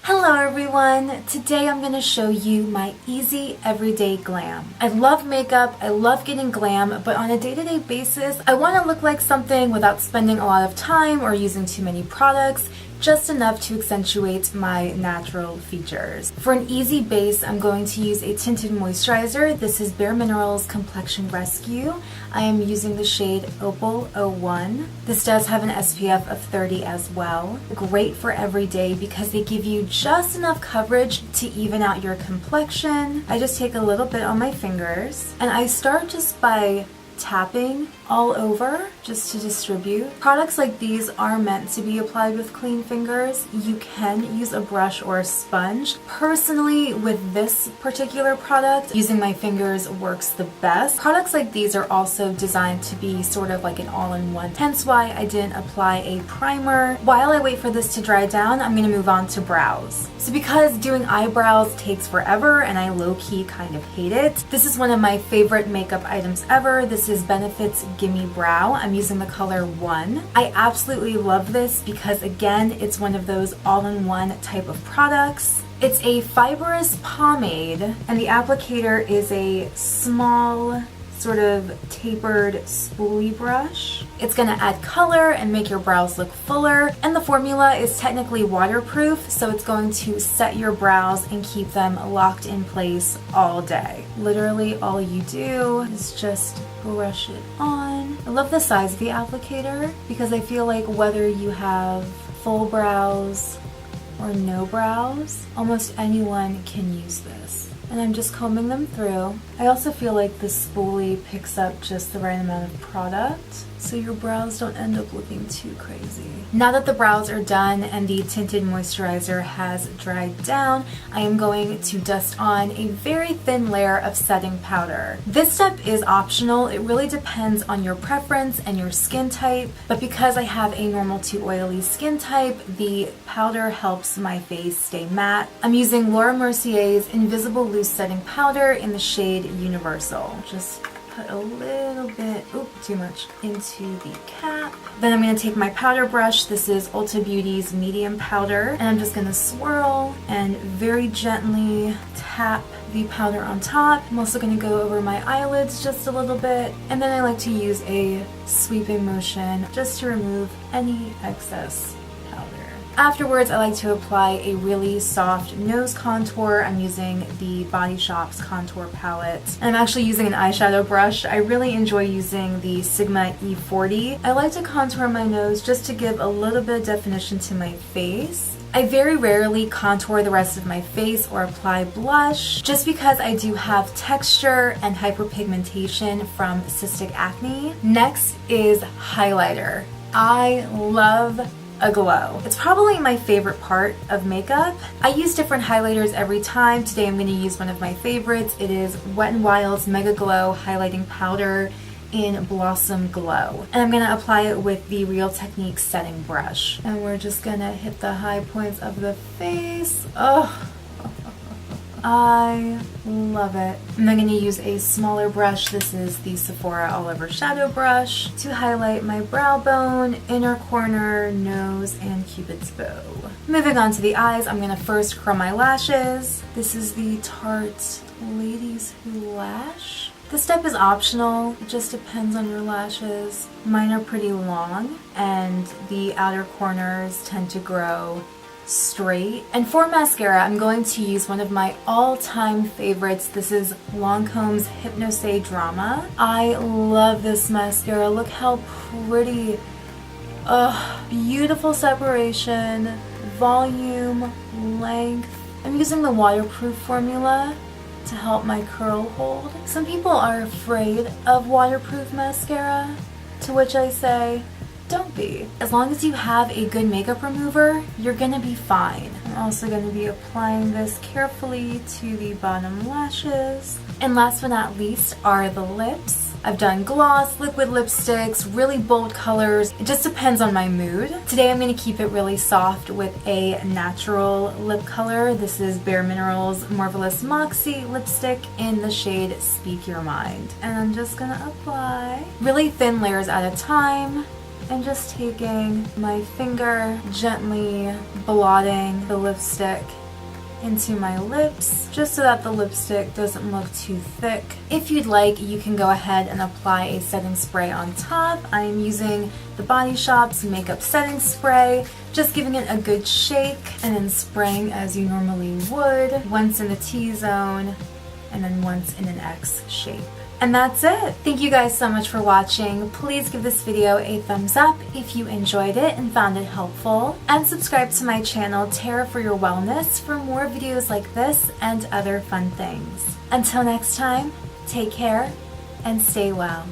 Hello everyone! Today I'm going to show you my easy everyday glam. I love makeup, I love getting glam, but on a day-to-day basis, I want to look like something without spending a lot of time or using too many products, just enough to accentuate my natural features. For an easy base, I'm going to use a tinted moisturizer. This is Bare Minerals Complexion Rescue. I am using the shade Opal 01. This does have an SPF of 30 as well. Great for every day because they give you just enough coverage to even out your complexion. I just take a little bit on my fingers and I start just by tapping all over just to distribute. Products like these are meant to be applied with clean fingers. You can use a brush or a sponge. Personally, with this particular product, using my fingers works the best. Products like these are also designed to be sort of like an all-in-one, hence why I didn't apply a primer. While I wait for this to dry down, I'm going to move on to brows. So because doing eyebrows takes forever and I low-key kind of hate it, this is one of my favorite makeup items ever. This is Benefit's Gimme Brow. I'm using the color 1. I absolutely love this because again, it's one of those all-in-one type of products. It's a fibrous pomade and the applicator is a small sort of tapered spoolie brush. It's gonna add color and make your brows look fuller, and the formula is technically waterproof, so it's going to set your brows and keep them locked in place all day. Literally all you do is just brush it on. I love the size of the applicator because I feel like whether you have full brows or no brows, almost anyone can use this. And I'm just combing them through. I also feel like the spoolie picks up just the right amount of product so your brows don't end up looking too crazy. Now that the brows are done and the tinted moisturizer has dried down, I am going to dust on a very thin layer of setting powder. This step is optional. It really depends on your preference and your skin type, but because I have a normal to oily skin type, the powder helps my face stay matte. I'm using Laura Mercier's Invisible Loose Setting Powder in the shade Universal. Just put a little bit, too much, into the cap. Then I'm going to take my powder brush. This is Ulta Beauty's medium powder, and I'm just going to swirl and very gently tap the powder on top. I'm also going to go over my eyelids just a little bit, and then I like to use a sweeping motion just to remove any excess powder. Afterwards, I like to apply a really soft nose contour. I'm using the Body Shop's contour palette. I'm actually using an eyeshadow brush. I really enjoy using the Sigma E40. I like to contour my nose just to give a little bit of definition to my face. I very rarely contour the rest of my face or apply blush just because I do have texture and hyperpigmentation from cystic acne. Next is highlighter. I love a glow. It's probably my favorite part of makeup. I use different highlighters every time. Today I'm going to use one of my favorites. It is Wet n Wild's Mega Glow Highlighting Powder in Blossom Glow. And I'm going to apply it with the Real Technique setting brush. And we're just going to hit the high points of the face. Oh, I love it. And I'm going to use a smaller brush. This is the Sephora All Over Shadow Brush to highlight my brow bone, inner corner, nose, and Cupid's bow. Moving on to the eyes, I'm going to first curl my lashes. This is the Tarte Ladies Who Lash. This step is optional. It just depends on your lashes. Mine are pretty long and the outer corners tend to grow straight. And for mascara, I'm going to use one of my all-time favorites. This is Lancome's Hypnose Drama. I love this mascara. Look how pretty. Beautiful separation, volume, length. I'm using the waterproof formula to help my curl hold. Some people are afraid of waterproof mascara, to which I say, don't be. As long as you have a good makeup remover, you're gonna be fine. I'm also gonna be applying this carefully to the bottom lashes. And last but not least are the lips. I've done gloss, liquid lipsticks, really bold colors. It just depends on my mood. Today I'm going to keep it really soft with a natural lip color. This is Bare Minerals Marvelous Moxie lipstick in the shade Speak Your Mind. And I'm just going to apply really thin layers at a time and just taking my finger, gently blotting the lipstick into my lips, just so that the lipstick doesn't look too thick. If you'd like, you can go ahead and apply a setting spray on top. I am using the Body Shop's makeup setting spray, just giving it a good shake and then spraying as you normally would, once in the T-zone and then once in an X shape. And that's it. Thank you guys so much for watching. Please give this video a thumbs up if you enjoyed it and found it helpful. And subscribe to my channel, Tara for Your Wellness, for more videos like this and other fun things. Until next time, take care and stay well.